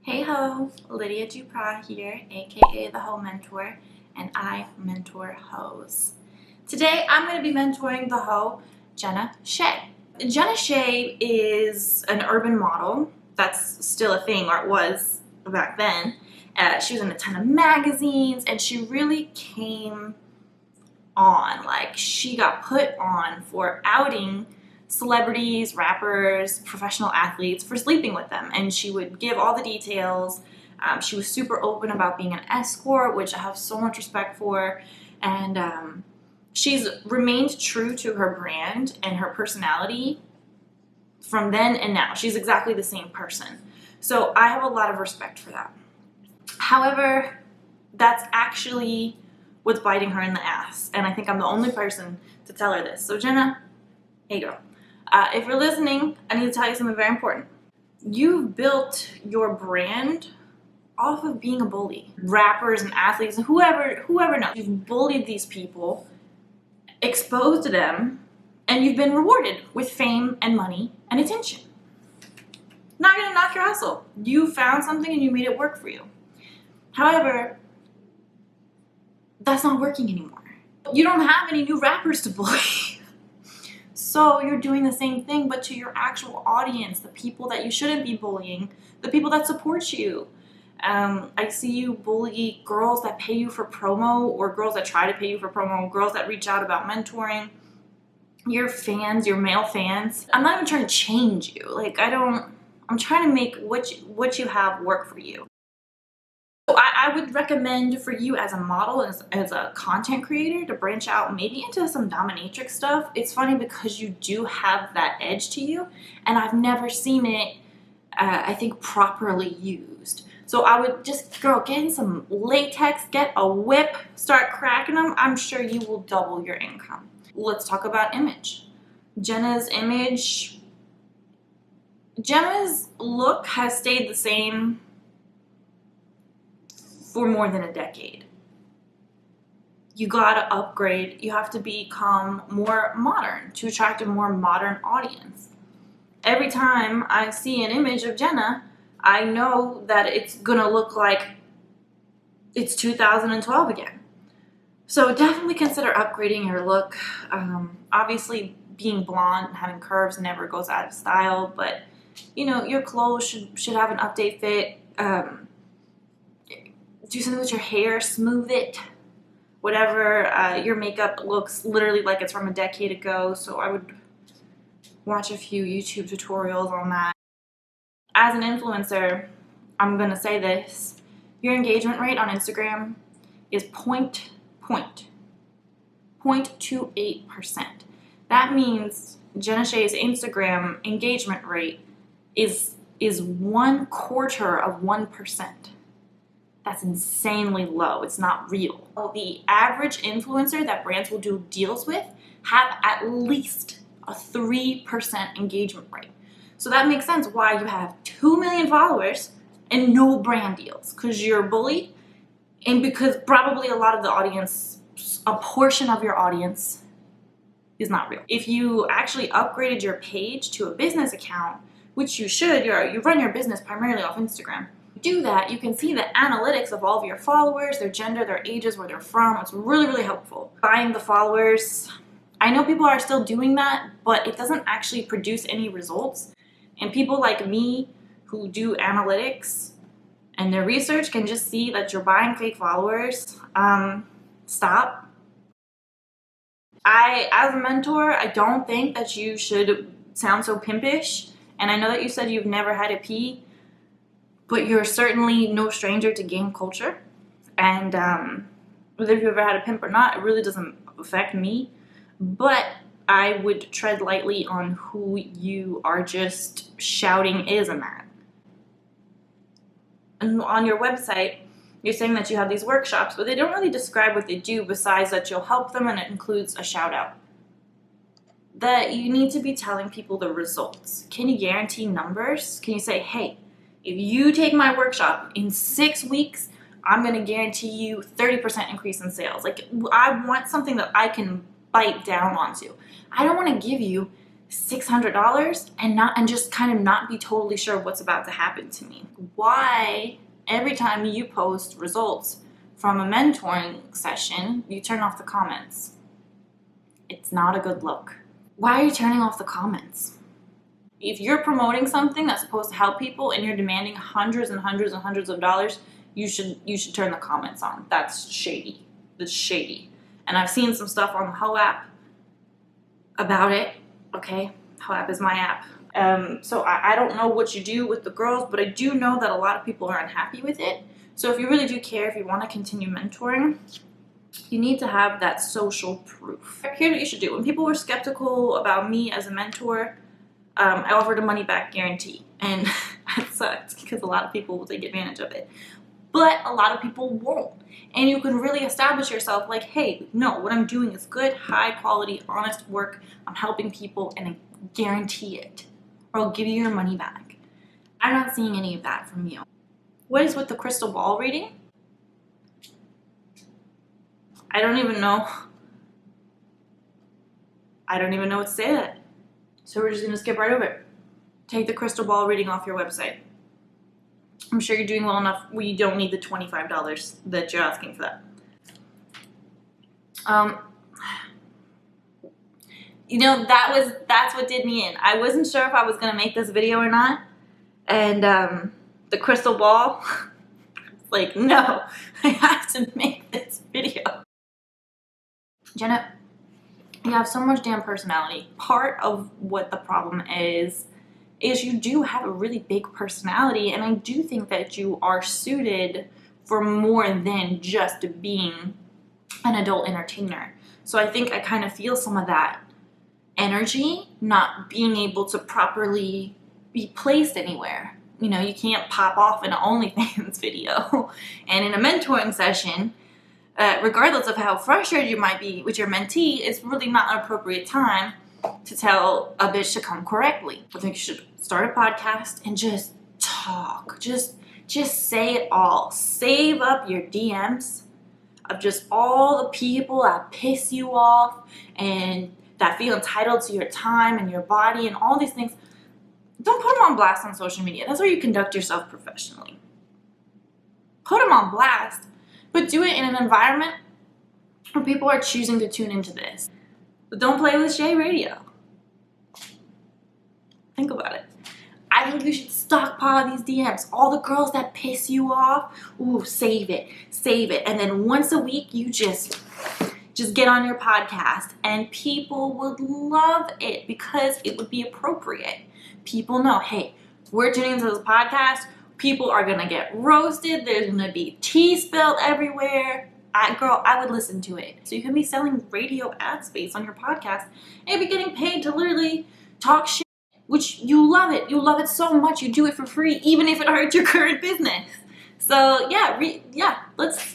Hey ho, Lydia Duprat here, aka the Hoe Mentor, and I mentor hoes. Today I'm going to be mentoring the hoe, Jenna Shea. Jenna Shea is an urban model. That's still a thing, or it was back then. She was in a ton of magazines, and she really came on. Like, she got put on for outing celebrities, rappers, professional athletes for sleeping with them, and she would give all the details. She was super open about being an escort, which I have so much respect for, and she's remained true to her brand and her personality from then and now. She's exactly the same person, so I have a lot of respect for that. However, that's actually what's biting her in the ass, and I think I'm the only person to tell her this. So Jenna, hey girl, if you're listening, I need to tell you something very important. You've built your brand off of being a bully. Rappers and athletes and whoever knows. You've bullied these people, exposed them, and you've been rewarded with fame and money and attention. Not gonna knock your hustle. You found something and you made it work for you. However, that's not working anymore. You don't have any new rappers to bully. So you're doing the same thing, but to your actual audience, the people that you shouldn't be bullying, the people that support you. I see you bully girls that pay you for promo, or girls that try to pay you for promo, girls that reach out about mentoring. Your fans, your male fans. I'm not even trying to change you. I'm trying to make what you have work for you. So I would recommend for you as a model, as a content creator, to branch out maybe into some dominatrix stuff. It's funny because you do have that edge to you, and I've never seen it, I think, properly used. So I would just, girl, get in some latex, get a whip, start cracking them. I'm sure you will double your income. Let's talk about image. Jenna's look has stayed the same for more than a decade. You gotta upgrade. You have to become more modern to attract a more modern audience. Every time I see an image of Jenna, I know that it's gonna look like it's 2012 again. So definitely consider upgrading your look. Obviously, being blonde and having curves never goes out of style, but you know, your clothes should have an update fit. Do something with your hair, smooth it, whatever. Your makeup looks literally like it's from a decade ago, so I would watch a few YouTube tutorials on that. As an influencer, I'm gonna say this: your engagement rate on Instagram is 0.28%. That means Jenna Shea's Instagram engagement rate is 1/4%. That's insanely low. It's not real. The average influencer that brands will do deals with have at least a 3% engagement rate. So that makes sense why you have 2 million followers and no brand deals, because you're bullied, and because probably a lot of the audience, a portion of your audience, is not real. If you actually upgraded your page to a business account, which you should, you run your business primarily off Instagram. Do that, you can see the analytics of all of your followers, their gender, their ages, where they're from. It's really, really helpful. Buying the followers, I know people are still doing that, but it doesn't actually produce any results. And people like me who do analytics and their research can just see that you're buying fake followers. Stop. As a mentor, I don't think that you should sound so pimpish. And I know that you said you've never had a pee, but you're certainly no stranger to game culture. And whether you've ever had a pimp or not, it really doesn't affect me. But I would tread lightly on who you are just shouting ism at. And on your website, you're saying that you have these workshops, but they don't really describe what they do besides that you'll help them, and it includes a shout out. That you need to be telling people the results. Can you guarantee numbers? Can you say, hey, if you take my workshop in 6 weeks, I'm going to guarantee you 30% increase in sales. Like, I want something that I can bite down onto. I don't want to give you $600 and just kind of not be totally sure what's about to happen to me? Why every time you post results from a mentoring session, you turn off the comments? It's not a good look. Why are you turning off the comments? If you're promoting something that's supposed to help people and you're demanding hundreds and hundreds and hundreds of dollars, you should turn the comments on. That's shady. That's shady. And I've seen some stuff on the Ho app about it. Okay, Ho app is my app. So I don't know what you do with the girls, but I do know that a lot of people are unhappy with it. So if you really do care, if you want to continue mentoring, you need to have that social proof. Here's what you should do. When people were skeptical about me as a mentor, I offered a money back guarantee, and that sucks because a lot of people will take advantage of it. But a lot of people won't. And you can really establish yourself like, hey, no, what I'm doing is good, high quality, honest work. I'm helping people and I guarantee it. Or I'll give you your money back. I'm not seeing any of that from you. What is with the crystal ball reading? I don't even know what to say to that. So we're just gonna skip right over it. Take the crystal ball reading off your website. I'm sure you're doing well enough where you don't need the $25 that you're asking for that. You know, that's what did me in. I wasn't sure if I was gonna make this video or not. And the crystal ball, like, no, I have to make this video. Jenna, you have so much damn personality. Part of what the problem is you do have a really big personality, and I do think that you are suited for more than just being an adult entertainer. So I think I kind of feel some of that energy not being able to properly be placed anywhere. You know, you can't pop off in an OnlyFans video and in a mentoring session. Regardless of how frustrated you might be with your mentee, it's really not an appropriate time to tell a bitch to come correctly. I think you should start a podcast and just talk. Just say it all. Save up your DMs of just all the people that piss you off and that feel entitled to your time and your body and all these things. Don't put them on blast on social media. That's where you conduct yourself professionally. Put them on blast, but do it in an environment where people are choosing to tune into this. But don't play with Shea Radio. Think about it. I think you should stockpile these DMs. All the girls that piss you off, ooh, save it. And then once a week, you just get on your podcast, and people would love it because it would be appropriate. People know, hey, we're tuning into this podcast. People are gonna get roasted. There's gonna be tea spilled everywhere. I would listen to it. So you can be selling radio ad space on your podcast and be getting paid to literally talk shit, which you love it. You love it so much. You do it for free, even if it hurts your current business. So yeah, let's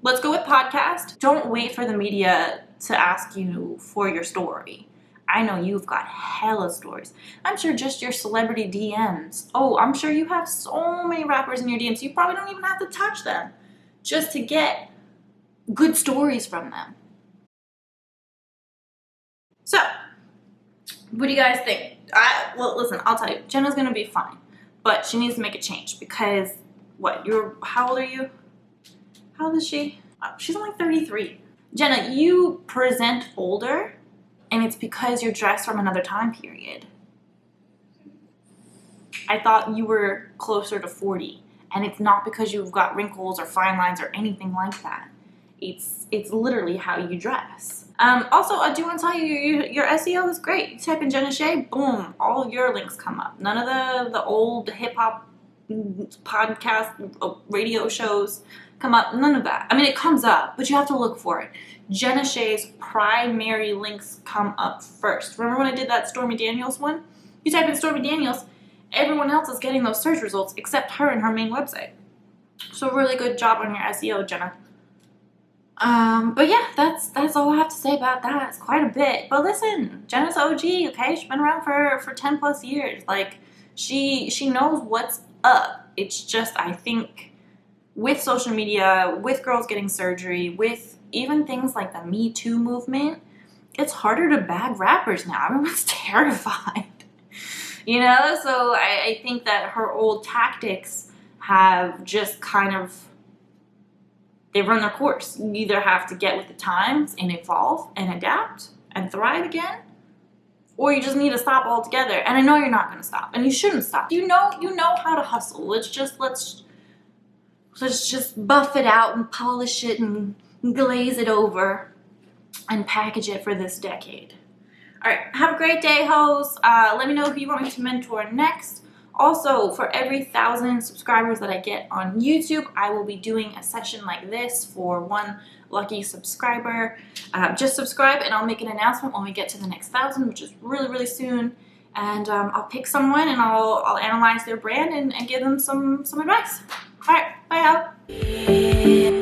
go with podcast. Don't wait for the media to ask you for your story. I know you've got hella stories. I'm sure just your celebrity DMs. Oh, I'm sure you have so many rappers in your DMs. You probably don't even have to touch them just to get good stories from them. So, what do you guys think? Well, listen, I'll tell you. Jenna's gonna be fine, but she needs to make a change because how old are you? How old is she? Oh, she's only 33. Jenna, you present older, and it's because you're dressed from another time period. I thought you were closer to 40, and it's not because you've got wrinkles or fine lines or anything like that. It's literally how you dress. Also, I do want to tell you, your SEO is great. You type in Jenna Shea, boom, all your links come up. None of the old hip-hop podcast radio shows come up. None of that. I mean, it comes up, but you have to look for it. Jenna Shea's primary links come up first. Remember when I did that Stormy Daniels one? You type in Stormy Daniels, everyone else is getting those search results except her and her main website. So really good job on your SEO, Jenna. But yeah, that's all I have to say about that. It's quite a bit. But listen, Jenna's OG, okay? She's been around for 10 plus years. Like, she knows what's up. It's just, I think, with social media, with girls getting surgery, with even things like the Me Too movement, it's harder to bag rappers now. Everyone's terrified. You know, so I think that her old tactics have just kind of, they've run their course. You either have to get with the times and evolve and adapt and thrive again, or you just need to stop altogether. And I know you're not going to stop, and you shouldn't stop. You know how to hustle. Let's just buff it out and polish it and glaze it over and package it for this decade. All right, have a great day, hoes. Let me know who you want me to mentor next. Also, for every 1,000 subscribers that I get on YouTube, I will be doing a session like this for one lucky subscriber. Just subscribe and I'll make an announcement when we get to the next 1,000, which is really, really soon. And I'll pick someone and I'll analyze their brand and give them some advice. All right, bye out.